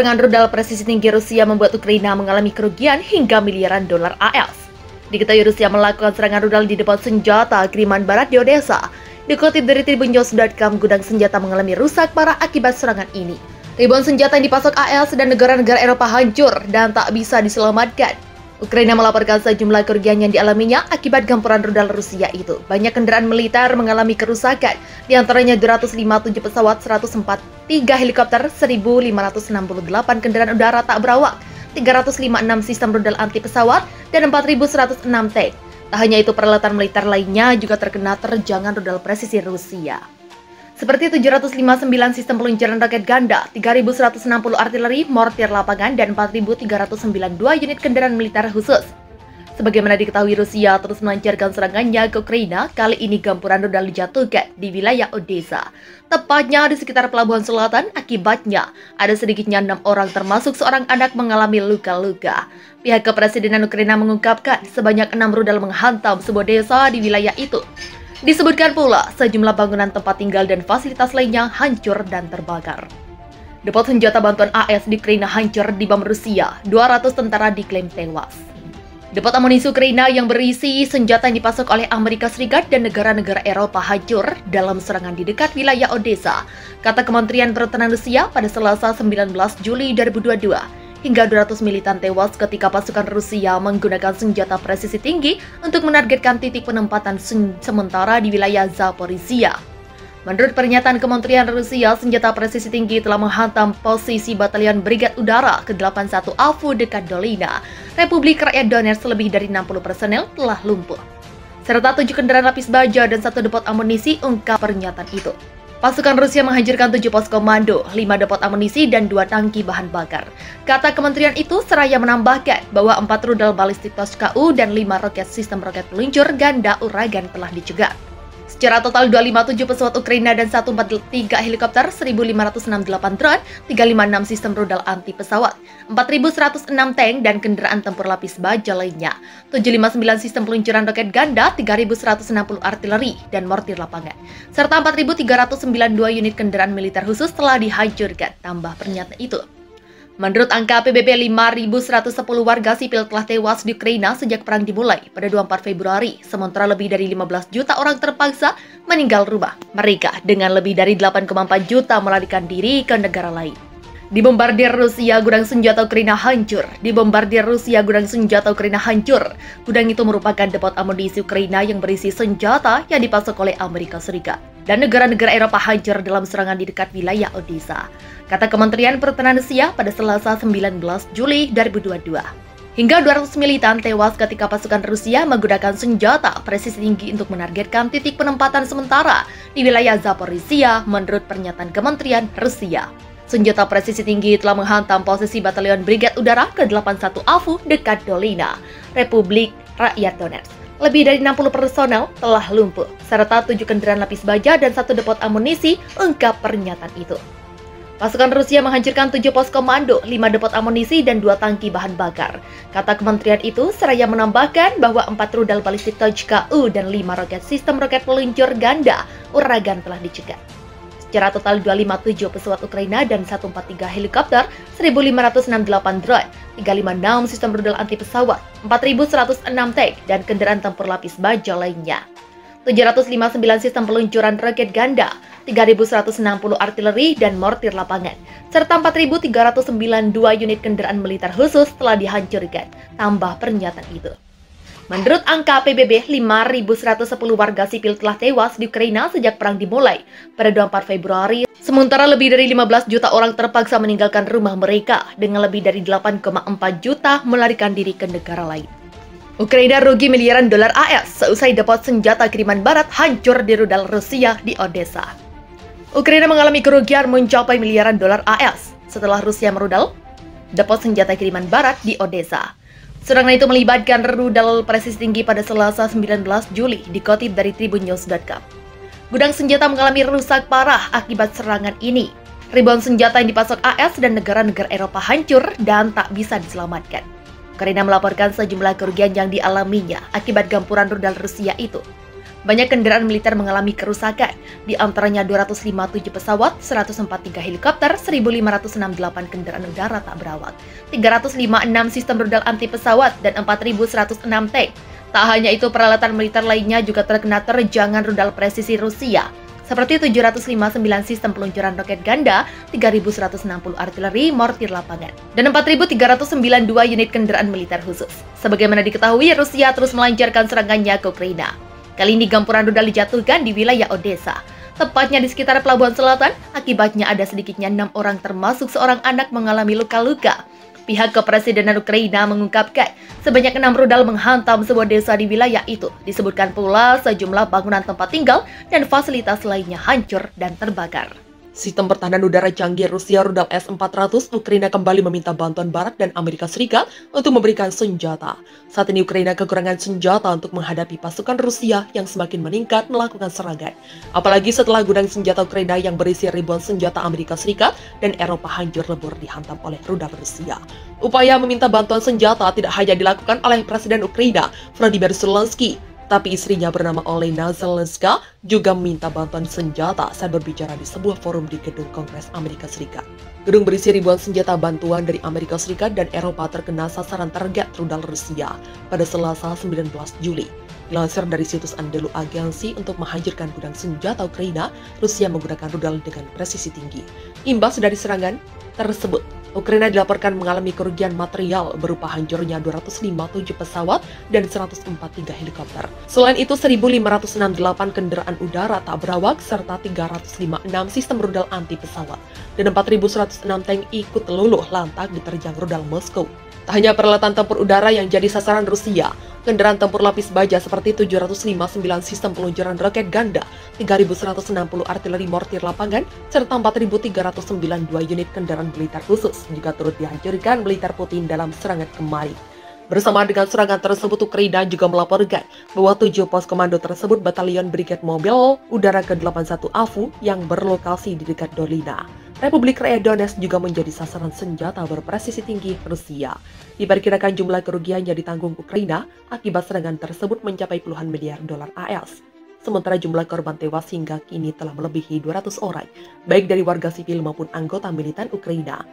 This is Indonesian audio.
serangan rudal presisi tinggi Rusia membuat Ukraina mengalami kerugian hingga miliaran dolar AS. Diketahui Rusia melakukan serangan rudal di depan senjata kiriman barat di Odessa. Dikutip dari tribunnews.com, gudang senjata mengalami rusak parah akibat serangan ini. Ribuan senjata yang dipasok AS dan negara-negara Eropa hancur dan tak bisa diselamatkan. Ukraina melaporkan sejumlah kerugian yang dialaminya akibat gempuran rudal Rusia itu. Banyak kendaraan militer mengalami kerusakan, di antaranya 257 pesawat, 143 helikopter, 1.568 kendaraan udara tak berawak, 356 sistem rudal anti pesawat, dan 4.106 tank. Tak hanya itu, peralatan militer lainnya juga terkena terjangan rudal presisi Rusia. Seperti 759 sistem peluncuran roket ganda, 3.160 artileri, mortir lapangan, dan 4.392 unit kendaraan militer khusus. Sebagaimana diketahui, Rusia terus melancarkan serangannya ke Ukraina. Kali ini gempuran rudal dijatuhkan di wilayah Odessa, tepatnya di sekitar pelabuhan selatan. Akibatnya, ada sedikitnya 6 orang termasuk seorang anak mengalami luka-luka. Pihak kepresidenan Ukraina mengungkapkan sebanyak 6 rudal menghantam sebuah desa di wilayah itu. Disebutkan pula, sejumlah bangunan tempat tinggal dan fasilitas lainnya hancur dan terbakar. Depot senjata bantuan AS di Ukraina hancur di bom Rusia, 200 tentara diklaim tewas. Depot amunisi Ukraina yang berisi senjata yang dipasok oleh Amerika Serikat dan negara-negara Eropa hancur dalam serangan di dekat wilayah Odessa, kata Kementerian Pertahanan Rusia pada Selasa 19 Juli 2022. Hingga 200 militan tewas ketika pasukan Rusia menggunakan senjata presisi tinggi untuk menargetkan titik penempatan sementara di wilayah Zaporizhia. Menurut pernyataan Kementerian Rusia, senjata presisi tinggi telah menghantam posisi Batalion Brigade Udara ke-81 AVU dekat Dolina, Republik Rakyat Donetsk. Lebih dari 60 personel telah lumpuh, serta 7 kendaraan lapis baja dan 1 depot amunisi, ungkap pernyataan itu. Pasukan Rusia menghancurkan 7 pos komando, 5 depot amunisi, dan 2 tangki bahan bakar. Kata kementerian itu, seraya menambahkan bahwa 4 rudal balistik Toshka-U dan 5 roket sistem roket peluncur ganda Uragan telah dicegat. Secara total 257 pesawat Ukraina dan 143 helikopter, 1.568 drone, 356 sistem rudal anti pesawat, 4.106 tank dan kendaraan tempur lapis baja lainnya, 759 sistem peluncuran roket ganda, 3.160 artileri dan mortir lapangan, serta 4.392 unit kendaraan militer khusus telah dihancurkan, tambah pernyataan itu. Menurut angka PBB, 5.110 warga sipil telah tewas di Ukraina sejak perang dimulai pada 24 Februari, sementara lebih dari 15 juta orang terpaksa meninggal rumah mereka dengan lebih dari 8,4 juta melarikan diri ke negara lain. Dibombardir Rusia, gudang senjata Ukraina hancur. Dibombardir Rusia, gudang senjata Ukraina hancur. Gudang itu merupakan depot amunisi Ukraina yang berisi senjata yang dipasok oleh Amerika Serikat dan negara-negara Eropa hancur dalam serangan di dekat wilayah Odessa, kata Kementerian Pertahanan Rusia pada Selasa 19 Juli 2022. Hingga 200 militan tewas ketika pasukan Rusia menggunakan senjata presisi tinggi untuk menargetkan titik penempatan sementara di wilayah Zaporizhia, menurut pernyataan Kementerian Rusia. Senjata presisi tinggi telah menghantam posisi Batalion Brigade Udara ke-81 AVU dekat Dolina, Republik Rakyat Donetsk. Lebih dari 60 personel telah lumpuh, serta 7 kendaraan lapis baja dan 1 depot amunisi, ungkap pernyataan itu. Pasukan Rusia menghancurkan 7 pos komando, 5 depot amunisi, dan 2 tangki bahan bakar. Kata kementerian itu, seraya menambahkan bahwa 4 rudal balistik Toshka-U dan 5 roket sistem roket peluncur ganda Uragan telah dicegat. Secara total 257 pesawat Ukraina dan 143 helikopter, 1.568 drone, 356 sistem rudal anti pesawat, 4.106 tank, dan kendaraan tempur lapis baja lainnya. 759 sistem peluncuran roket ganda, 3.160 artileri dan mortir lapangan, serta 4.392 unit kendaraan militer khusus telah dihancurkan, tambah pernyataan itu. Menurut angka PBB, 5.110 warga sipil telah tewas di Ukraina sejak perang dimulai pada 24 Februari, sementara lebih dari 15 juta orang terpaksa meninggalkan rumah mereka dengan lebih dari 8,4 juta melarikan diri ke negara lain. Ukraina rugi miliaran dolar AS seusai depot senjata kiriman barat hancur di rudal Rusia di Odessa. Ukraina mengalami kerugian mencapai miliaran dolar AS setelah Rusia merudal depot senjata kiriman barat di Odessa. Serangan itu melibatkan rudal presisi tinggi pada Selasa 19 Juli, dikutip dari tribunnews.com. Gudang senjata mengalami rusak parah akibat serangan ini. Ribuan senjata yang dipasok AS dan negara-negara Eropa hancur dan tak bisa diselamatkan. Ukraina melaporkan sejumlah kerugian yang dialaminya akibat gempuran rudal Rusia itu. Banyak kendaraan militer mengalami kerusakan, di antaranya 257 pesawat, 143 helikopter, 1.568 kendaraan udara tak berawak, 356 sistem rudal anti pesawat, dan 4.106 tank. Tak hanya itu, peralatan militer lainnya juga terkena terjangan rudal presisi Rusia, seperti 759 sistem peluncuran roket ganda, 3.160 artileri mortir lapangan, dan 4.392 unit kendaraan militer khusus. Sebagaimana diketahui, Rusia terus melancarkan serangannya ke Ukraina. Kali ini gempuran rudal dijatuhkan di wilayah Odessa, tepatnya di sekitar pelabuhan selatan. Akibatnya ada sedikitnya 6 orang termasuk seorang anak mengalami luka-luka. Pihak kepresidenan Ukraina mengungkapkan sebanyak 6 rudal menghantam sebuah desa di wilayah itu. Disebutkan pula sejumlah bangunan tempat tinggal dan fasilitas lainnya hancur dan terbakar. Sistem pertahanan udara canggih Rusia rudal S-400, Ukraina kembali meminta bantuan Barat dan Amerika Serikat untuk memberikan senjata. Saat ini Ukraina kekurangan senjata untuk menghadapi pasukan Rusia yang semakin meningkat melakukan serangan. Apalagi setelah gudang senjata Ukraina yang berisi ribuan senjata Amerika Serikat dan Eropa hancur lebur dihantam oleh rudal Rusia. Upaya meminta bantuan senjata tidak hanya dilakukan oleh Presiden Ukraina, Volodymyr Zelensky, tapi istrinya bernama Olena Zelenska juga meminta bantuan senjata saat berbicara di sebuah forum di gedung Kongres Amerika Serikat. Gedung berisi ribuan senjata bantuan dari Amerika Serikat dan Eropa terkena sasaran target rudal Rusia pada Selasa 19 Juli. Dilansir dari situs Anadolu Agency, untuk menghancurkan gudang senjata Ukraina, Rusia menggunakan rudal dengan presisi tinggi. Imbas dari serangan tersebut, Ukraina dilaporkan mengalami kerugian material berupa hancurnya 257 pesawat dan 143 helikopter. Selain itu, 1.568 kendaraan udara tak berawak serta 356 sistem rudal anti pesawat dan 4.106 tank ikut luluh lantak diterjang rudal Moskow. Tak hanya peralatan tempur udara yang jadi sasaran Rusia, kendaraan tempur lapis baja seperti 759 sistem peluncuran roket ganda, 3.160 artileri mortir lapangan, serta 4.392 unit kendaraan militer khusus juga turut dihancurkan militer Putin dalam serangan kemarin. Bersama dengan serangan tersebut, Ukraina juga melaporkan bahwa 7 pos komando tersebut Batalion Brigade Mobil Udara ke-81 AVU yang berlokasi di dekat Dolina. Republik Rakyat Donetsk juga menjadi sasaran senjata berpresisi tinggi Rusia. Diperkirakan jumlah kerugian yang ditanggung Ukraina akibat serangan tersebut mencapai puluhan miliar dolar AS. Sementara jumlah korban tewas hingga kini telah melebihi 200 orang, baik dari warga sipil maupun anggota militan Ukraina.